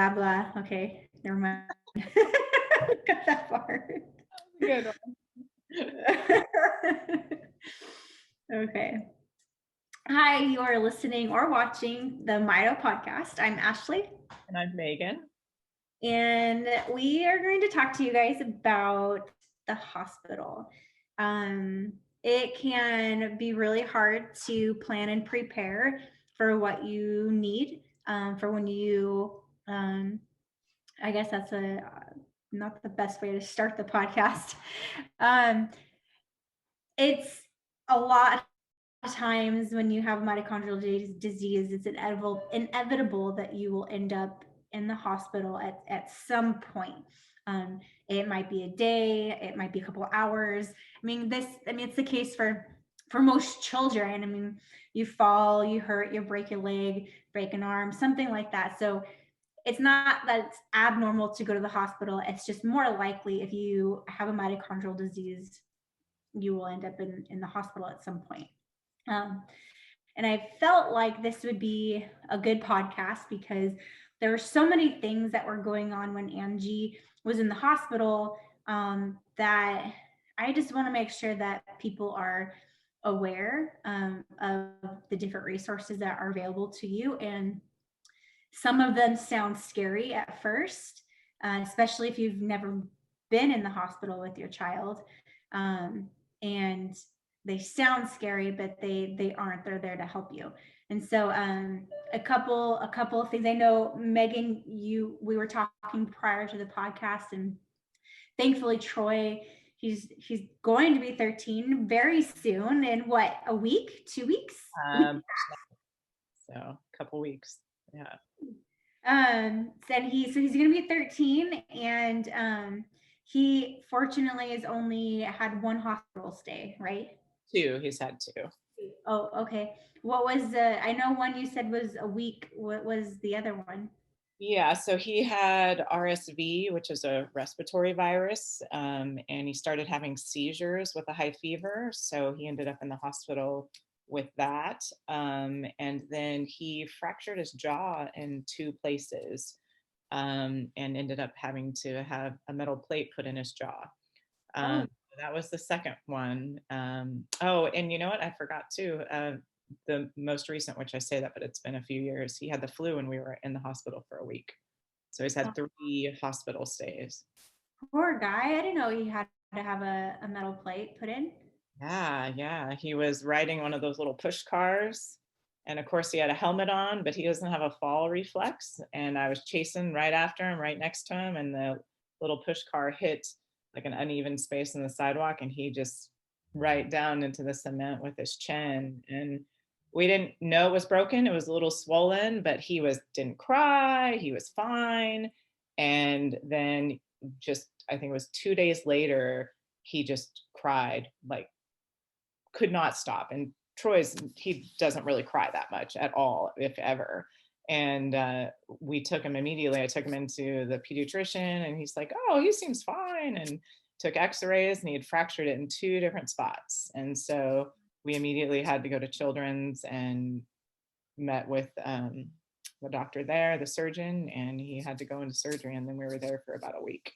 blah, blah. Okay, never mind. Got that far. Good Okay. Hi, you are listening or watching the Mito podcast. I'm Ashley, And I'm Megan. and we are going to talk to you guys about the hospital. It can be really hard to plan and prepare for what you need for when you I guess that's not the best way to start the podcast. Um, it's a lot of times when you have mitochondrial disease, it's inevitable that you will end up in the hospital at some point. It might be a day, it might be a couple of hours. It's the case for most children. I mean, you fall, you hurt, you break your leg, break an arm, something like that. So it's not that it's abnormal to go to the hospital. It's just more likely if you have a mitochondrial disease, you will end up in the hospital at some point. Um, and I felt like this would be a good podcast because there were so many things that were going on when Angie was in the hospital that I just want to make sure that people are aware of the different resources that are available to you. And some of them sound scary at first, especially if you've never been in the hospital with your child. And they sound scary, but they aren't. They're there to help you. And so a couple of things. I know, Megan, we were talking prior to the podcast, and thankfully Troy, he's going to be 13 very soon, in what, a week, 2 weeks? So a couple weeks. Yeah. And he's going to be 13, and he fortunately has only had one hospital stay, right? He's had two. Oh, okay. What was I know one you said was a week. What was the other one? Yeah, so he had RSV, which is a respiratory virus, and he started having seizures with a high fever. So he ended up in the hospital with that. And then he fractured his jaw in two places, and ended up having to have a metal plate put in his jaw. That was the second one. Oh, and you know what? I forgot too. The most recent, which I say that, but it's been a few years. He had the flu and we were in the hospital for a week. So he's had 3 hospital stays. Poor guy. I didn't know he had to have a metal plate put in. Yeah. He was riding one of those little push cars. And of course, he had a helmet on, but he doesn't have a fall reflex. And I was chasing right after him, right next to him. And the little push car hit like an uneven space in the sidewalk. And he just right down into the cement with his chin. And we didn't know it was broken. It was a little swollen, but he didn't cry. He was fine. And then I think it was 2 days later, he just cried, like could not stop. And he doesn't really cry that much at all, if ever. And we took him immediately. I took him into the pediatrician, and he's like, "Oh, he seems fine." And took x-rays, and he had fractured it in 2 different spots. And so we immediately had to go to Children's and met with the doctor there, the surgeon, and he had to go into surgery. And then we were there for about a week.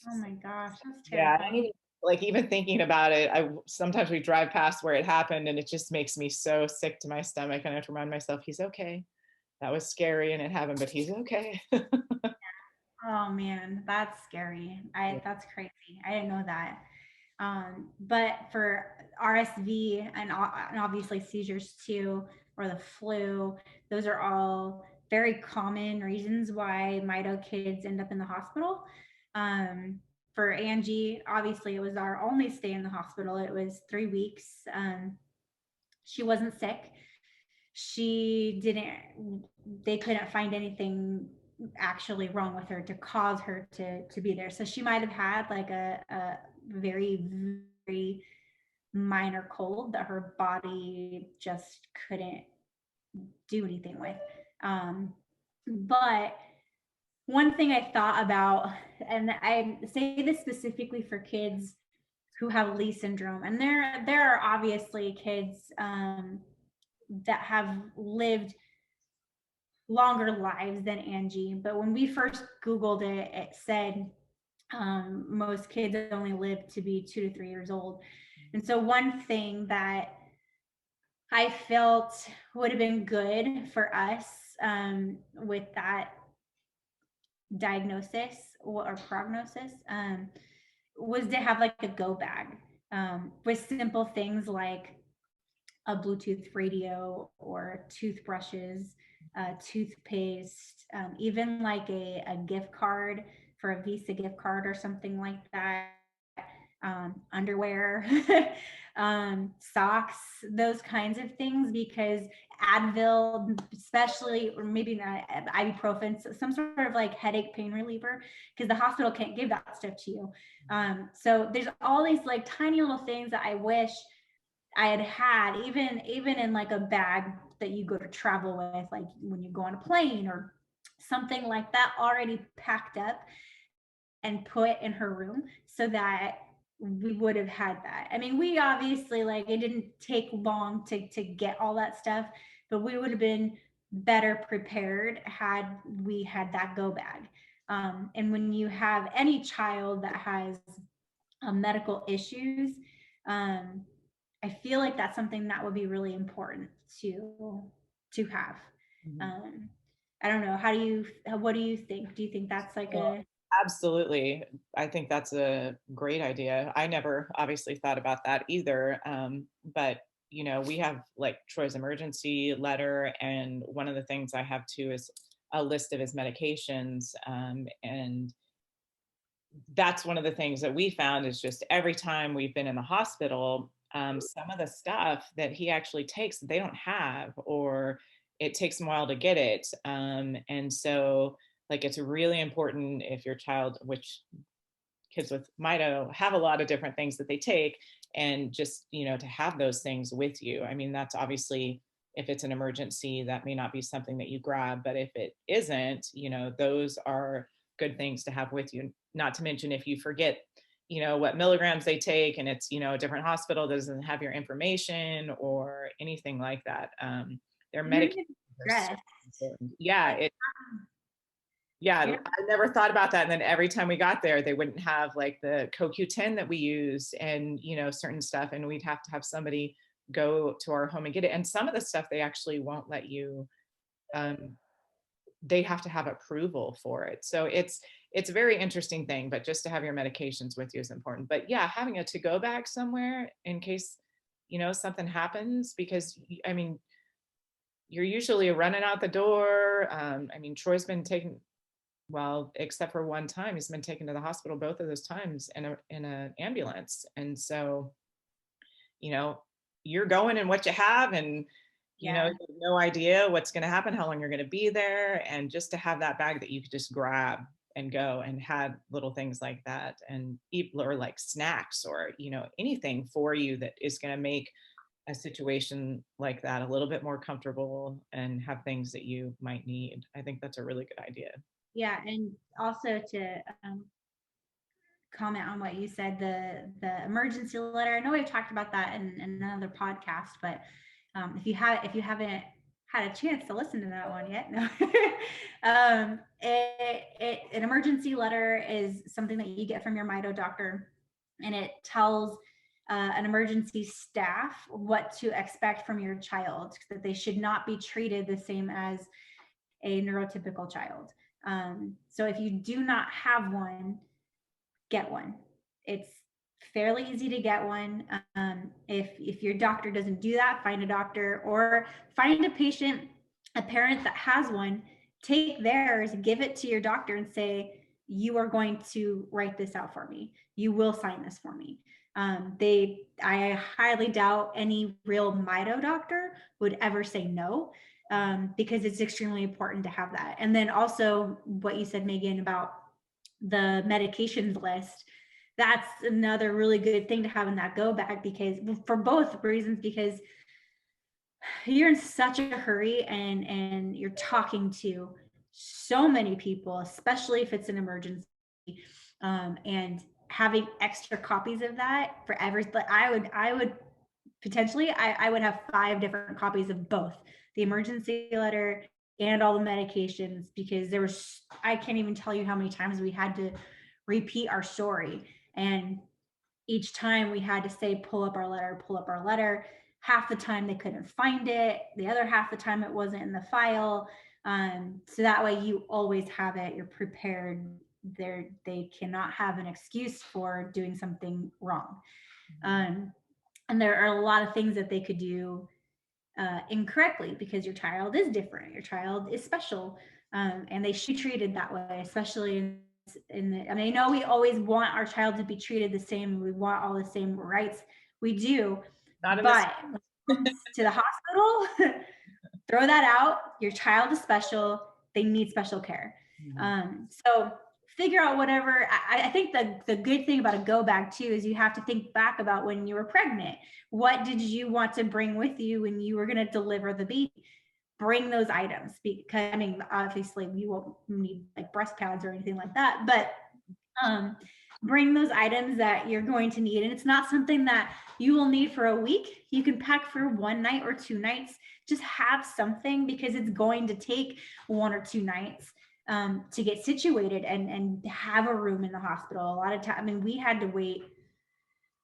Oh my gosh, that's terrible. Yeah, like even thinking about it, sometimes we drive past where it happened, and it just makes me so sick to my stomach. And I have to remind myself, he's okay. That was scary and it happened, but he's okay. Oh man, that's scary. That's crazy. I didn't know that. But for RSV and obviously seizures too, or the flu, those are all very common reasons why Mito kids end up in the hospital. For Angie, obviously it was our only stay in the hospital. It was 3 weeks. She wasn't sick. They couldn't find anything actually wrong with her to cause her to be there. So she might have had like a very, very minor cold that her body just couldn't do anything with. But one thing I thought about, and I say this specifically for kids who have Lee syndrome, and there are obviously kids that have lived longer lives than Angie. But when we first Googled it, it said most kids only live to be 2 to 3 years old. And so one thing that I felt would have been good for us with that diagnosis or prognosis was to have like a go bag with simple things like a Bluetooth radio or toothbrushes, toothpaste, even like a gift card for a Visa gift card or something like that, underwear, socks, those kinds of things, because Advil, especially, or maybe not ibuprofen, some sort of like headache pain reliever, because the hospital can't give that stuff to you. So there's all these like tiny little things that I wish I had even in like a bag that you go to travel with, like when you go on a plane or something like that, already packed up and put in her room so that we would have had that. I mean, we obviously, like, it didn't take long to get all that stuff, but we would have been better prepared had we had that go bag. And when you have any child that has medical issues, um, I feel like that's something that would be really important to have. Mhm. Um, I don't know. What do you think? Do you think that's like Well, a absolutely. I think that's a great idea. I never obviously thought about that either. But we have like Troy's emergency letter, and one of the things I have too is a list of his medications. And that's one of the things that we found is just every time we've been in the hospital, some of the stuff that he actually takes they don't have, or it takes them a while to get it. And so, like, it's really important if your child, which kids with Mito have a lot of different things that they take, and just, to have those things with you. I mean, that's obviously, if it's an emergency, that may not be something that you grab, but if it isn't, those are good things to have with you. Not to mention if you forget, what milligrams they take, and it's, a different hospital that doesn't have your information or anything like that. Their even medications if are so stress? important. Yeah, Like, yeah, yeah, I never thought about that. And then every time we got there, they wouldn't have like the CoQ10 that we use, and certain stuff, and we'd have to have somebody go to our home and get it. And some of the stuff they actually won't let you. Um, they have to have approval for it. So it's a very interesting thing. But just to have your medications with you is important. But yeah, having a to-go bag somewhere in case something happens, because I mean, you're usually running out the door. I mean, Troy's been taken, well, except for one time, he's been taken to the hospital both of those times in an ambulance. And so, you know, you're going in what you have, and you yeah, have no idea what's going to happen, how long you're going to be there, and just to have that bag that you could just grab and go, and had little things like that, and eat, or like snacks, or anything for you that is going to make a situation like that a little bit more comfortable, and have things that you might need. I think that's a really good idea. yeah, and also to comment on what you said, the emergency letter. I know we've talked about that in another podcast, but if you haven't had a chance to listen to that one yet, no. An emergency letter is something that you get from your Mito doctor, and it tells an emergency staff what to expect from your child, that they should not be treated the same as a neurotypical child. So if you do not have one, get one. It's fairly easy to get one. If your doctor doesn't do that, find a doctor or find a patient, a parent that has one. Take theirs, give it to your doctor, and say, "You are going to write this out for me. You will sign this for me." I highly doubt any real Mito doctor would ever say no, because it's extremely important to have that. And then also what you said, Megan, about the medications list, that's another really good thing to have in that go bag, because for both reasons, because you're in such a hurry and you're talking to so many people, especially if it's an emergency, and having extra copies of that for every, I would potentially, I would have 5 different copies of both the emergency letter and all the medications, because I can't even tell you how many times we had to repeat our story. And each time we had to say, pull up our letter, pull up our letter. Half the time they couldn't find it. The other half the time it wasn't in the file. So that way you always have it. You're prepared. They cannot have an excuse for doing something wrong. And there are a lot of things that they could do incorrectly, because your child is different. Your child is special. And they should be treated that way, especially I mean, I know we always want our child to be treated the same. We want all the same rights. We do. Not in this. But when it comes to the hospital, throw that out. Your child is special. They need special care. So figure out whatever. I think the good thing about a go bag too is you have to think back about when you were pregnant. What did you want to bring with you when you were going to deliver the baby? Bring those items, because I mean, obviously you won't need like breast pads or anything like that, but bring those items that you're going to need. And it's not something that you will need for a week. You can pack for one night or 2 nights. Just have something, because it's going to take 1 or 2 nights to get situated and have a room in the hospital. A lot of time, I mean, we had to wait.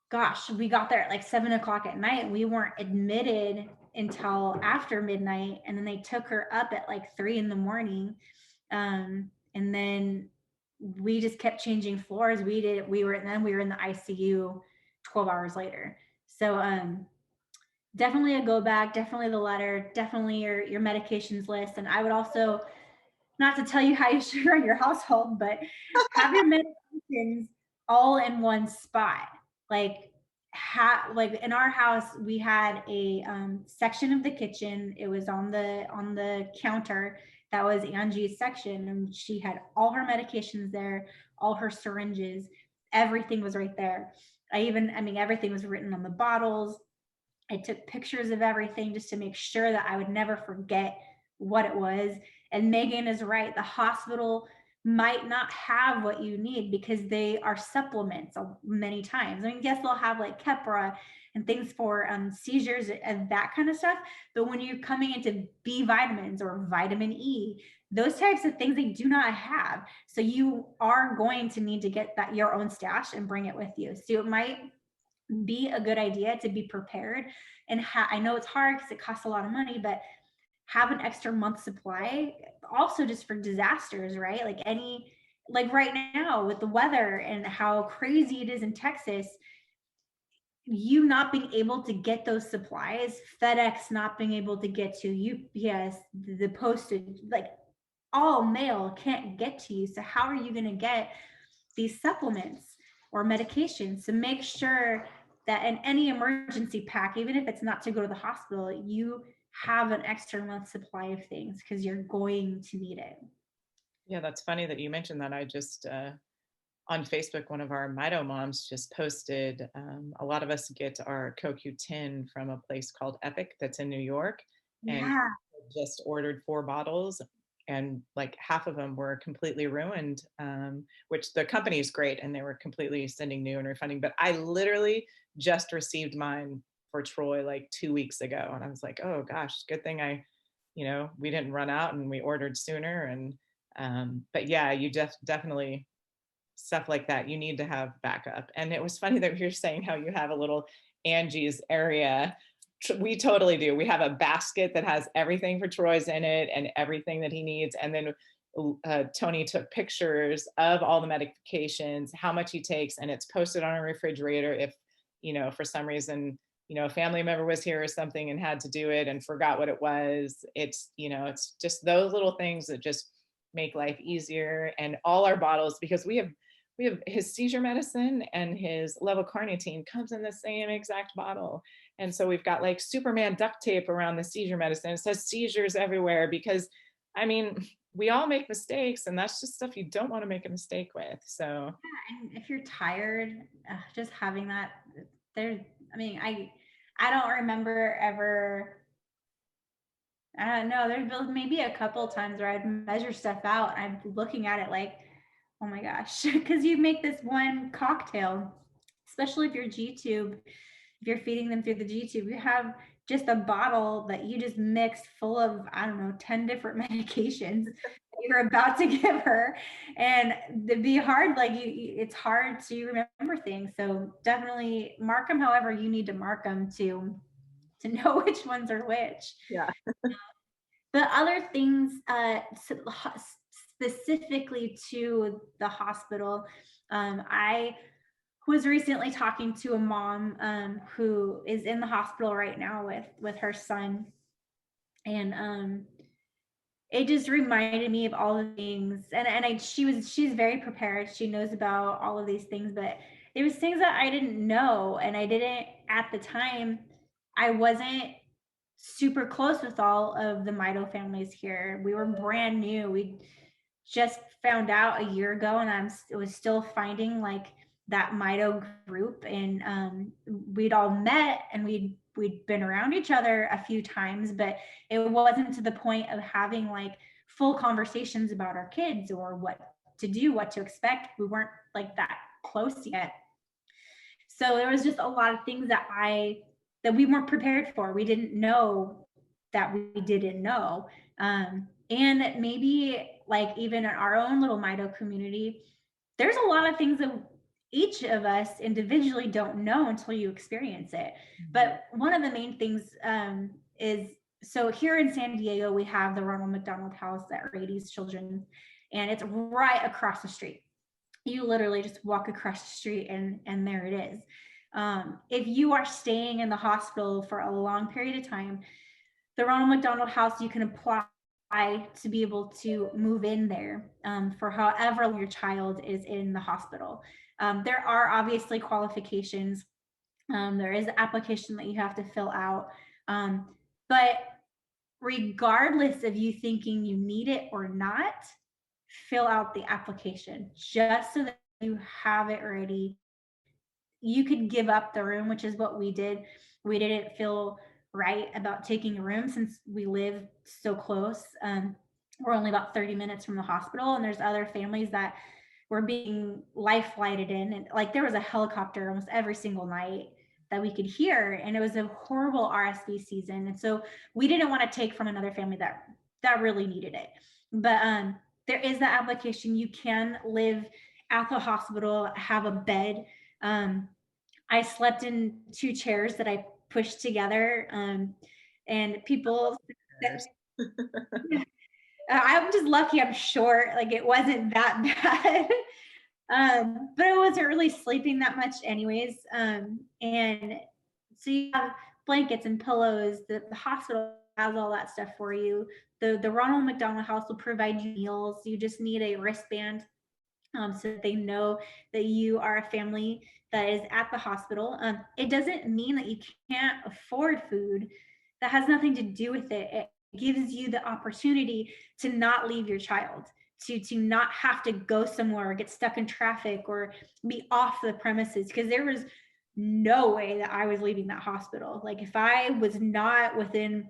Gosh, we got there at like 7 o'clock at night, and we weren't admitted until after midnight. And then they took her up at like 3 in the morning. And then we just kept changing floors. We were in the ICU 12 hours later. So definitely a go bag, definitely the letter, definitely your medications list. And I would also, not to tell you how you should run your household, but have your medications all in one spot. Like in our house, we had a section of the kitchen. It was on the counter. That was Angie's section, and she had all her medications there, all her syringes, everything was right there. I mean, everything was written on the bottles. I took pictures of everything just to make sure that I would never forget what it was. And Megan is right. The hospital might not have what you need because they are supplements many times. I mean, yes, they'll have like Keppra and things for seizures and that kind of stuff. But when you're coming into B vitamins or vitamin E, those types of things they do not have. So you are going to need to get that your own stash and bring it with you. So it might be a good idea to be prepared. And I know it's hard because it costs a lot of money, but have an extra month supply also just for disasters, right? Like right now with the weather and how crazy it is in Texas, you not being able to get those supplies, FedEx not being able to get to UPS, the postage, like all mail can't get to you. So how are you going to get these supplements or medications? So make sure that in any emergency pack, even if it's not to go to the hospital, you have an extra month supply of things, because you're going to need it. Yeah, that's funny that you mentioned that. I just on Facebook, one of our Mito moms just posted, a lot of us get our CoQ10 from a place called Epic that's in New York. And Yeah. just ordered 4 bottles, and like half of them were completely ruined, which the company is great and they were completely sending new and refunding. But I literally just received mine for Troy like 2 weeks ago. And I was like, oh gosh, good thing we didn't run out and we ordered sooner. And but yeah, you definitely stuff like that. You need to have backup. And it was funny that you're saying how you have a little Angie's area. We totally do. We have a basket that has everything for Troy's in it and everything that he needs. And then Tony took pictures of all the medications, how much he takes, and it's posted on a refrigerator. If, for some reason, a family member was here or something and had to do it and forgot what it was. It's just those little things that just make life easier. And all our bottles, because we have his seizure medicine and his levocarnitine comes in the same exact bottle. And so we've got like Superman duct tape around the seizure medicine. It says seizures everywhere, because I mean, we all make mistakes, and that's just stuff you don't want to make a mistake with. So yeah, and if you're tired, just having that there, I mean, I don't remember ever, I don't know, there's maybe a couple of times where I'd measure stuff out and I'm looking at it like, oh my gosh, because you make this one cocktail, especially if you're G-tube, if you're feeding them through the G tube, you have just a bottle that you just mixed full of, I don't know, 10 different medications that you're about to give her. And it'd be hard, like it's hard to remember things. So definitely mark them however you need to mark them to know which ones are which. Yeah. But other things specifically to the hospital, I was recently talking to a mom who is in the hospital right now with her son, and it just reminded me of all the things. And she's very prepared. She knows about all of these things, but it was things that I didn't know, and I didn't at the time. I wasn't super close with all of the Mito families here. We were brand new. We just found out a year ago, and I was still finding like that Mito group, and we'd all met and we'd been around each other a few times, but it wasn't to the point of having like full conversations about our kids or what to do, what to expect. We weren't like that close yet. So there was just a lot of things that we weren't prepared for. We didn't know that we didn't know. And maybe like even in our own little Mito community, there's a lot of things that each of us individually don't know until you experience it. But one of the main things is, so here in San Diego, we have the Ronald McDonald House that radies children, and it's right across the street. You literally just walk across the street and there it is. If you are staying in the hospital for a long period of time, the Ronald McDonald House, you can apply to be able to move in there for however long your child is in the hospital. There are obviously qualifications. There is an application that you have to fill out. But regardless of you thinking you need it or not, fill out the application just so that you have it ready. You could give up the room, which is what we did. We didn't feel right about taking a room since we live so close. We're only about 30 minutes from the hospital, and there's other families that were being life flighted in, and like there was a helicopter almost every single night that we could hear, and it was a horrible RSV season, and so we didn't want to take from another family that really needed it. But there is the application. You can live at the hospital, have a bed. I slept in 2 chairs that I pushed together, and people I'm just lucky I'm short, like it wasn't that bad. But I wasn't really sleeping that much anyways. And so you have blankets and pillows. The hospital has all that stuff for you. The Ronald McDonald House will provide you meals. You just need a wristband so that they know that you are a family that is at the hospital. It doesn't mean that you can't afford food. That has nothing to do with it. It gives you the opportunity to not leave your child, to not have to go somewhere or get stuck in traffic or be off the premises, because there was no way that I was leaving that hospital. Like if I was not within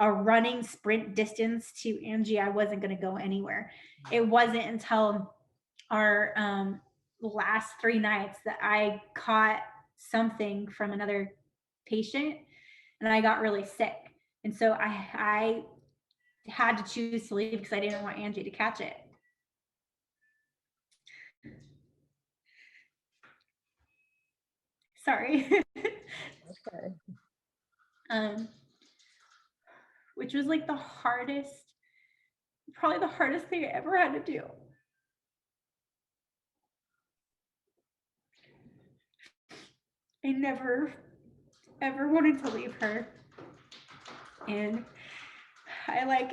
a running sprint distance to Angie, I wasn't going to go anywhere. It wasn't until our last 3 nights that I caught something from another patient and I got really sick. And so I had to choose to leave because I didn't want Angie to catch it. Sorry. Okay. Which was like probably the hardest thing I ever had to do. I never ever wanted to leave her. And I like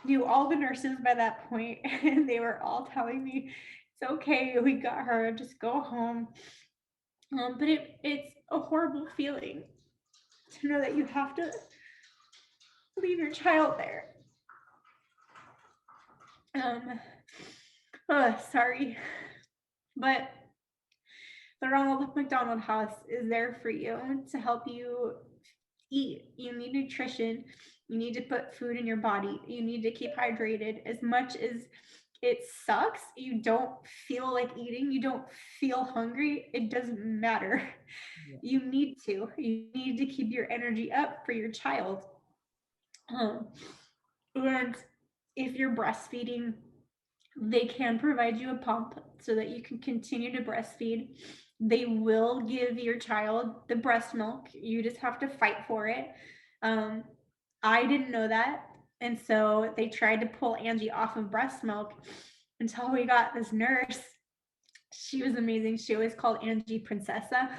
knew all the nurses by that point, and they were all telling me, it's okay, we got her, just go home. But it's a horrible feeling to know that you have to leave your child there. Sorry. But the Ronald McDonald House is there for you to help you eat. You need nutrition. You need to put food in your body. You need to keep hydrated as much as it sucks. You don't feel like eating. You don't feel hungry. It doesn't matter. Yeah. You need to keep your energy up for your child. And if you're breastfeeding, they can provide you a pump so that you can continue to breastfeed. They will give your child the breast milk. You just have to fight for it. I didn't know that. And so they tried to pull Angie off of breast milk until we got this nurse. She was amazing. She always called Angie Princessa.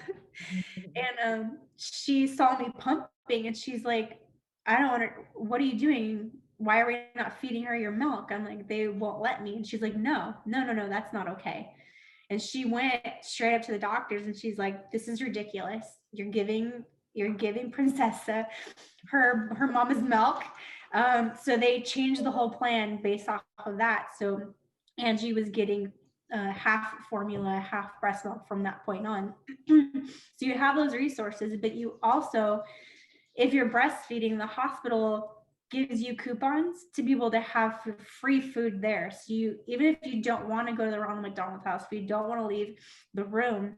And she saw me pumping and she's like, I don't want to, what are you doing? Why are we not feeding her your milk? I'm like, they won't let me. And she's like, no, that's not okay. And she went straight up to the doctors and she's like, this is ridiculous. You're giving Princessa her mama's milk. So they changed the whole plan based off of that. So Angie was getting half formula, half breast milk from that point on. So you have those resources, but you also, if you're breastfeeding, the hospital gives you coupons to be able to have free food there. So you, even if you don't want to go to the Ronald McDonald House, if you don't want to leave the room,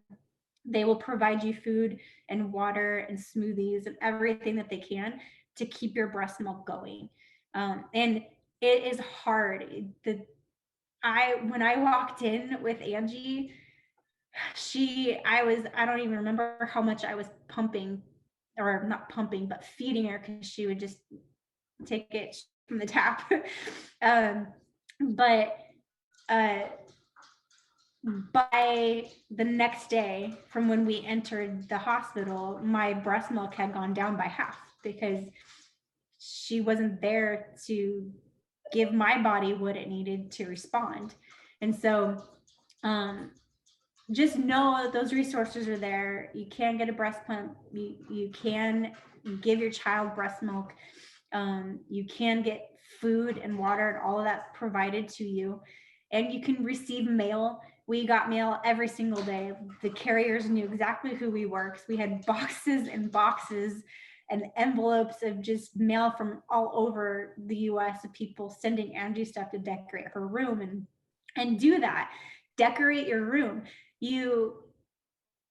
they will provide you food and water and smoothies and everything that they can to keep your breast milk going. And it is hard. When I walked in with Angie, I don't even remember how much I was pumping, or not pumping, but feeding her, because she would just take it from the tap. But by the next day from when we entered the hospital, my breast milk had gone down by half because she wasn't there to give my body what it needed to respond. And so just know that those resources are there. You can get a breast pump. You can give your child breast milk. You can get food and water and all of that provided to you. And you can receive mail. We got mail every single day. The carriers knew exactly who we were, because we had boxes and boxes and envelopes of just mail from all over the US of people sending Angie stuff to decorate her room. And do that. Decorate your room. You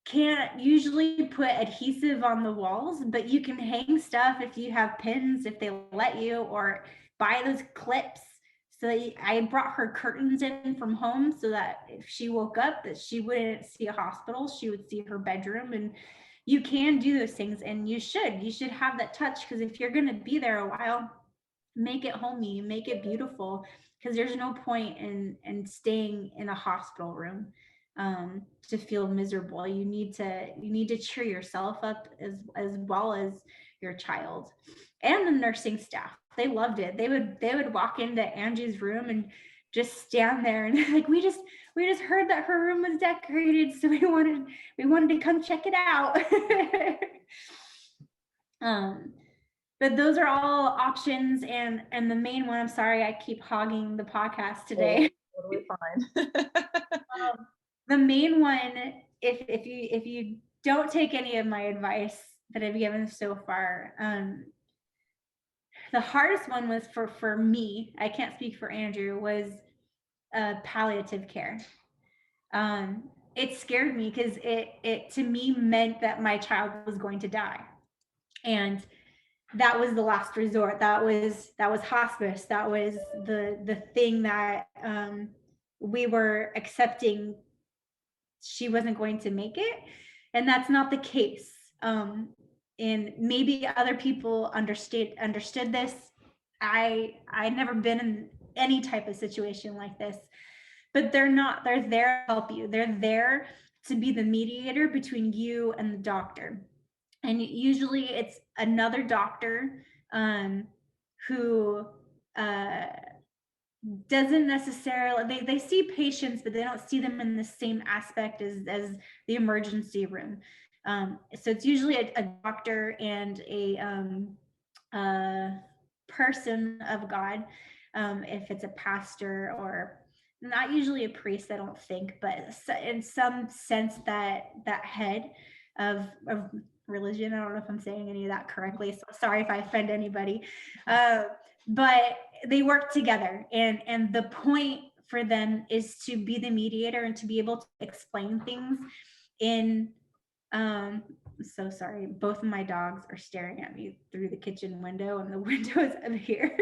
can't usually put adhesive on the walls, but you can hang stuff if you have pins, if they let you, or buy those clips. So I brought her curtains in from home so that if she woke up, that she wouldn't see a hospital, she would see her bedroom. And you can do those things, and you should have that touch, because if you're going to be there a while, make it homey, make it beautiful, because there's no point in staying in a hospital room to feel miserable. You need to cheer yourself up as well as your child. And the nursing staff, they loved it. They would walk into Angie's room and just stand there and like, we just heard that her room was decorated, so we wanted to come check it out. But those are all options, and the main one, I'm sorry I keep hogging the podcast today. Oh, totally fine. The main one, if you don't take any of my advice that I've given so far, the hardest one was for me, I can't speak for Andrew, was palliative care. It scared me because it to me meant that my child was going to die, and that was the last resort. That was hospice. That was the thing that we were accepting. She wasn't going to make it, and that's not the case. And maybe other people understood this. I'd never been in any type of situation like this, but they're there to help you. They're there to be the mediator between you and the doctor. And usually it's another doctor who doesn't necessarily, they see patients, but they don't see them in the same aspect as the emergency room. So it's usually a doctor and a person of God, if it's a pastor, or not usually a priest, I don't think, but in some sense that head of religion. I don't know if I'm saying any of that correctly, so sorry if I offend anybody. But they work together, and the point for them is to be the mediator and to be able to explain things in so sorry, both of my dogs are staring at me through the kitchen window, and the window is up here.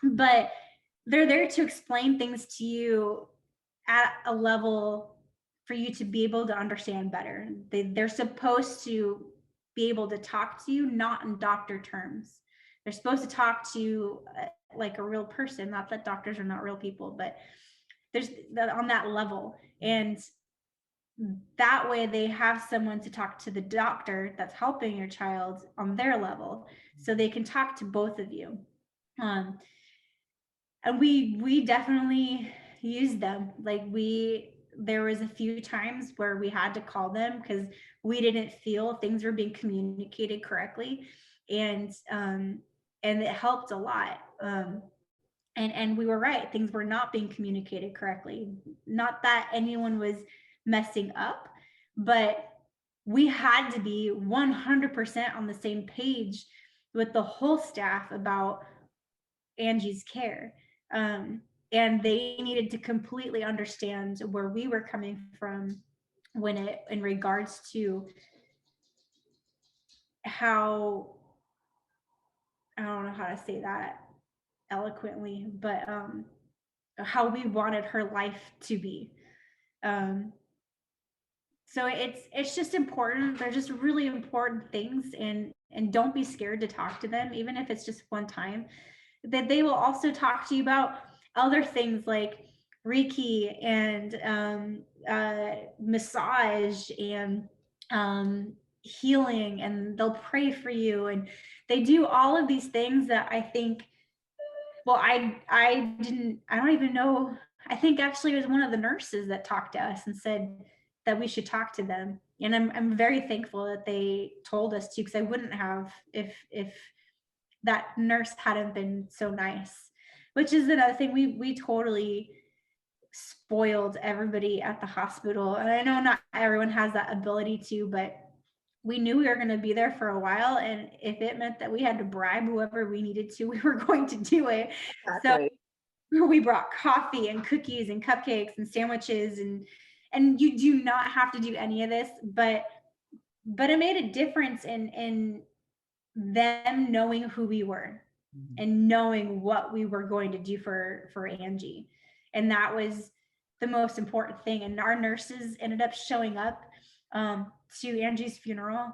But they're there to explain things to you at a level for you to be able to understand better. They're supposed to be able to talk to you, not in doctor terms. They're supposed to talk to you like a real person. Not that doctors are not real people, but there's on that level. And that way they have someone to talk to the doctor that's helping your child on their level, so they can talk to both of you. And we definitely use them. Like there was a few times where we had to call them because we didn't feel things were being communicated correctly, and it helped a lot. And we were right, things were not being communicated correctly. Not that anyone was messing up, but we had to be 100% on the same page with the whole staff about Angie's care. And they needed to completely understand where we were coming from in regards to how, I don't know how to say that eloquently, but how we wanted her life to be. So it's just important. They're just really important things, and don't be scared to talk to them, even if it's just one time. That they will also talk to you about other things like Reiki and massage and healing, and they'll pray for you, and they do all of these things that I think, well, I don't even know. I think actually it was one of the nurses that talked to us and said that we should talk to them. And I'm very thankful that they told us to, because I wouldn't have if that nurse hadn't been so nice. Which is another thing, we totally spoiled everybody at the hospital. And I know not everyone has that ability to, but we knew we were going to be there for a while, and if it meant that we had to bribe whoever we needed to, we were going to do it. Exactly. So we brought coffee and cookies and cupcakes and sandwiches, and you do not have to do any of this, but it made a difference in them knowing who we were and knowing what we were going to do for Angie. And that was the most important thing. And our nurses ended up showing up to Angie's funeral,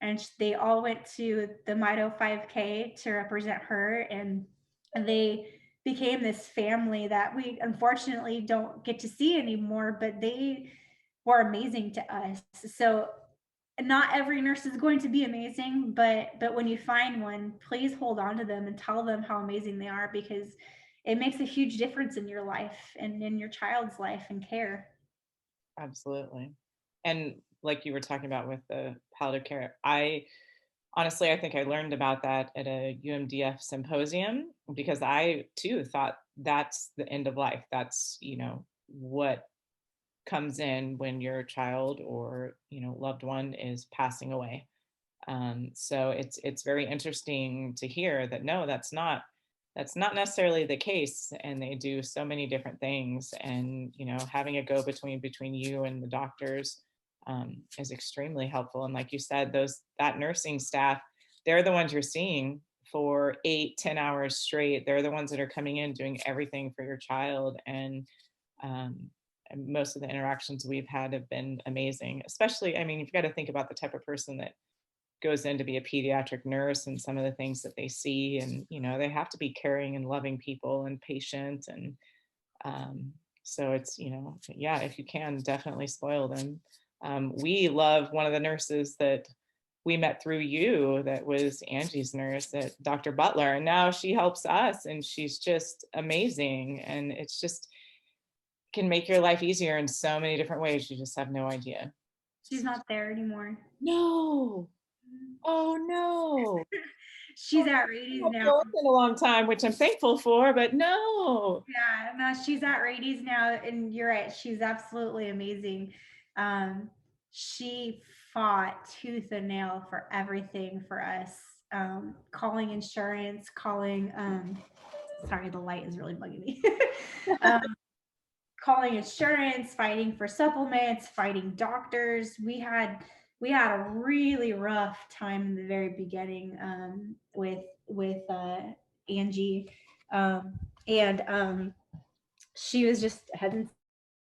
and they all went to the Mito 5K to represent her, and they became this family that we unfortunately don't get to see anymore, but they were amazing to us. So not every nurse is going to be amazing, but when you find one, please hold on to them and tell them how amazing they are, because it makes a huge difference in your life and in your child's life and care. Absolutely. And like you were talking about with the palliative care, I honestly, I think I learned about that at a UMDF symposium, because I too thought that's the end of life. That's, what comes in when your child or, loved one is passing away. So it's very interesting to hear that no, that's not necessarily the case, and they do so many different things, and having a go between you and the doctors is extremely helpful. And like you said, that nursing staff, they're the ones you're seeing for 8-10 hours straight. They're the ones that are coming in doing everything for your child, and most of the interactions we've had have been amazing. Especially, I mean, you've got to think about the type of person that goes in to be a pediatric nurse and some of the things that they see, and they have to be caring and loving people and patient, and so it's yeah, if you can, definitely spoil them. We love one of the nurses that we met through you, that was Angie's nurse, at Dr. Butler, and now she helps us, and she's just amazing, and it's just can make your life easier in so many different ways. You just have no idea. She's not there anymore. No. Oh no. She's at Rady's now. It's been a long time, which I'm thankful for, but no. Yeah, no, she's at Rady's now, and you're right. She's absolutely amazing. She fought tooth and nail for everything for us. Calling insurance, calling sorry, the light is really bugging me. Calling insurance, fighting for supplements, fighting doctors. We had a really rough time in the very beginning with Angie, and she was just hesitant.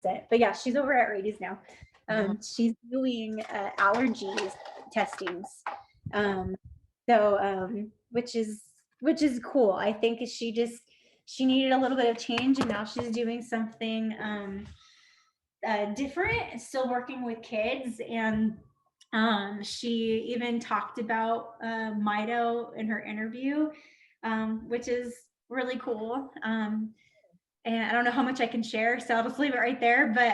But yeah, she's over at Rady's now. She's doing allergies testings, which is cool. I think she needed a little bit of change, and now she's doing something different, still working with kids. And she even talked about Mito in her interview, which is really cool. And I don't know how much I can share, so I'll just leave it right there. But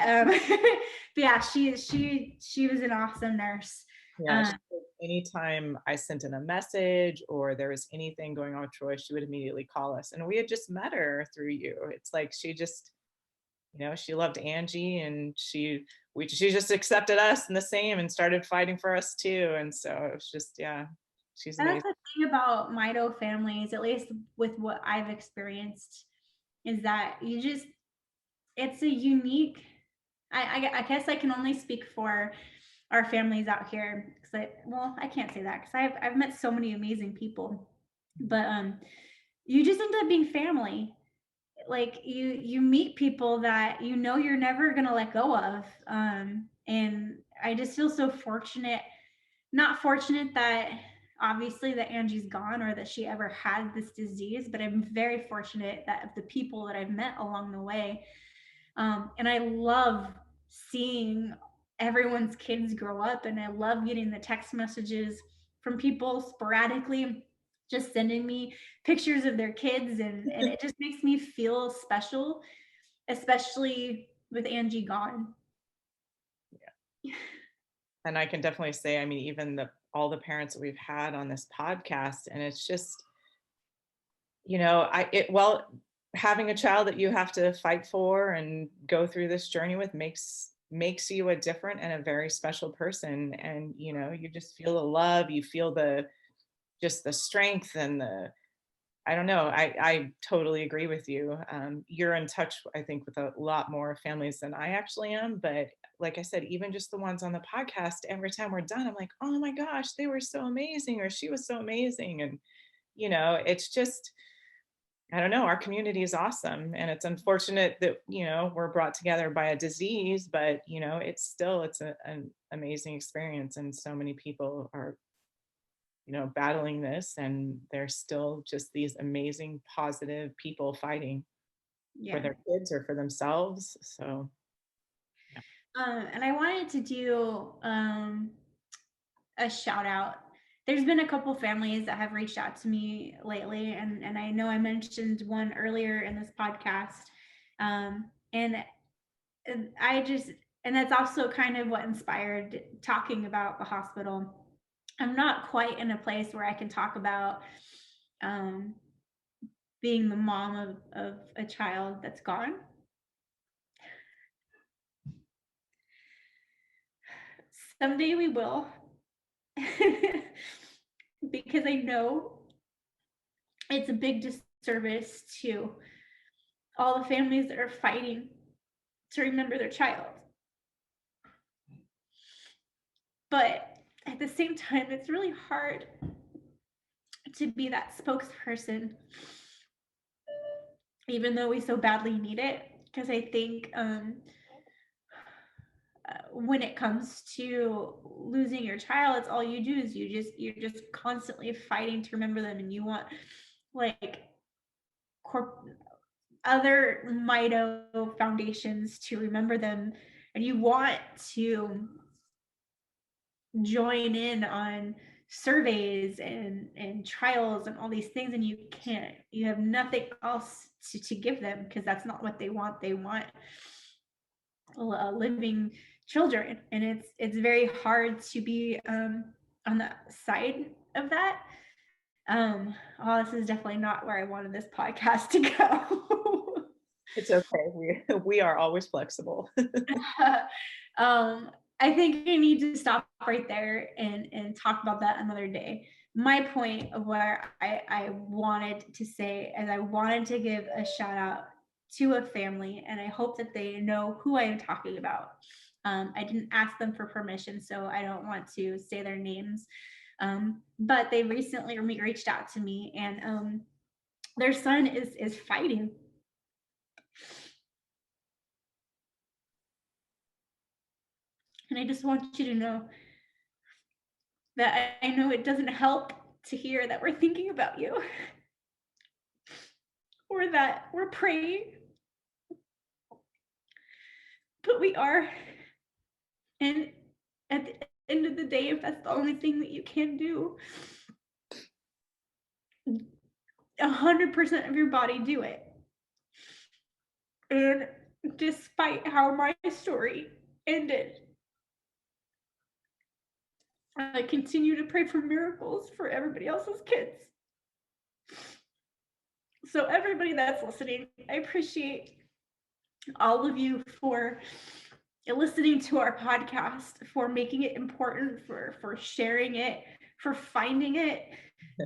yeah, she was an awesome nurse. Yeah, anytime I sent in a message or there was anything going on with Troy, she would immediately call us. And we had just met her through you. It's like she just, she loved Angie, and she just accepted us and the same and started fighting for us too. And so it was just, yeah, she's amazing. And that's the thing about Mito families, at least with what I've experienced, is that it's a unique, I guess I can only speak for our families out here, because I can't say that because I've met so many amazing people, but you just end up being family. Like you meet people that you're never gonna let go of, and I just feel so fortunate. Not fortunate that obviously that Angie's gone or that she ever had this disease, but I'm very fortunate that of the people that I've met along the way. And I love seeing everyone's kids grow up, and I love getting the text messages from people sporadically just sending me pictures of their kids, and it just makes me feel special, especially with Angie gone. Yeah. And I can definitely say, I mean, even all the parents that we've had on this podcast, and it's just, having a child that you have to fight for and go through this journey with makes you a different and a very special person. And you just feel the love, you feel the strength and I don't know, I totally agree with you. You're in touch, I think, with a lot more families than I actually am, but like I said, even just the ones on the podcast, every time we're done, I'm like, oh my gosh, they were so amazing, or she was so amazing. And it's just, I don't know, our community is awesome. And it's unfortunate that, we're brought together by a disease, but, it's an amazing experience. And so many people are, battling this, and they're still just these amazing, positive people fighting for their kids or for themselves. So, yeah. And I wanted to do a shout out. There's been a couple families that have reached out to me lately, and I know I mentioned one earlier in this podcast. And that's also kind of what inspired talking about the hospital. I'm not quite in a place where I can talk about being the mom of a child that's gone. Someday we will. Because I know it's a big disservice to all the families that are fighting to remember their child. But at the same time, it's really hard to be that spokesperson, even though we so badly need it. Because I think when it comes to losing your child, it's all you do is you're just constantly fighting to remember them, and you want like other Mito foundations to remember them, and you want to join in on surveys and trials and all these things, and you can't. You have nothing else to give them, because that's not what they want. They want living children, and it's very hard to be on the side of that. This is definitely not where I wanted this podcast to go. It's okay. We are always flexible. I think I need to stop right there and talk about that another day. my point of where I wanted to say is I wanted to give a shout out to a family, and I hope that they know who I am talking about. I didn't ask them for permission, so I don't want to say their names. But they recently reached out to me, and their son is fighting. And I just want you to know that I know it doesn't help to hear that we're thinking about you or that we're praying, but we are. And at the end of the day, if that's the only thing that you can do, 100% of your body do it. And despite how my story ended, I continue to pray for miracles for everybody else's kids. So everybody that's listening, I appreciate all of you for listening to our podcast, for making it important, for sharing it, for finding it,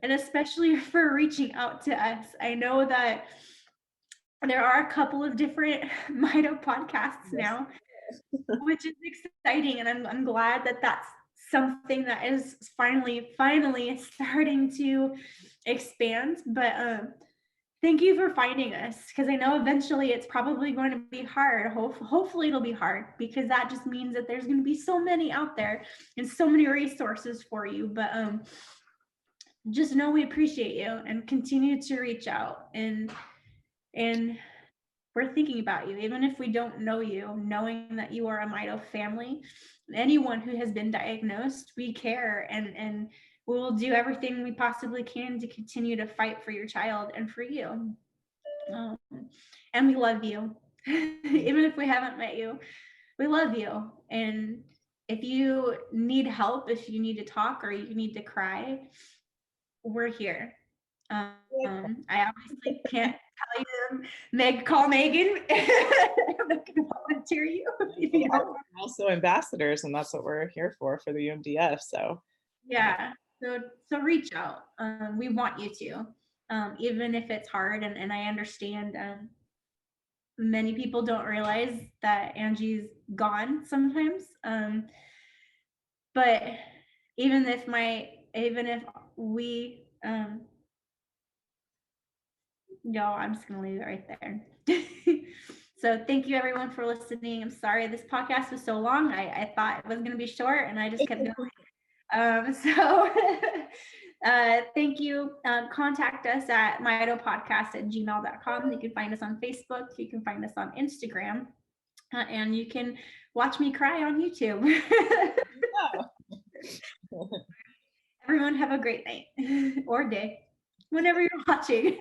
and especially for reaching out to us. I know that there are a couple of different Mito podcasts now, which is exciting, and I'm glad that that's something that is finally starting to expand. But thank you for finding us, because I know eventually it's probably going to be hard. Hopefully it'll be hard, because that just means that there's going to be so many out there and so many resources for you. But just know we appreciate you and continue to reach out, and we're thinking about you, even if we don't know you, knowing that you are a Mito family. Anyone who has been diagnosed, we care, and we will do everything we possibly can to continue to fight for your child and for you. And we love you. Even if we haven't met you, we love you. And if you need help, if you need to talk or you need to cry, we're here. I obviously can't tell you, call Megan. I'm not going to volunteer you. We're also ambassadors, and that's what we're here for the UMDF. So yeah, so reach out. We want you to, even if it's hard, and I understand. Many people don't realize that Angie's gone sometimes. But even if we no, I'm just going to leave it right there. So thank you everyone for listening. I'm sorry this podcast was so long. I thought it was going to be short, and I just kept going. Thank you. Contact us at mitopodcast@gmail.com. You can find us on Facebook. You can find us on Instagram. And you can watch me cry on YouTube. Everyone have a great night or day, whenever you're watching.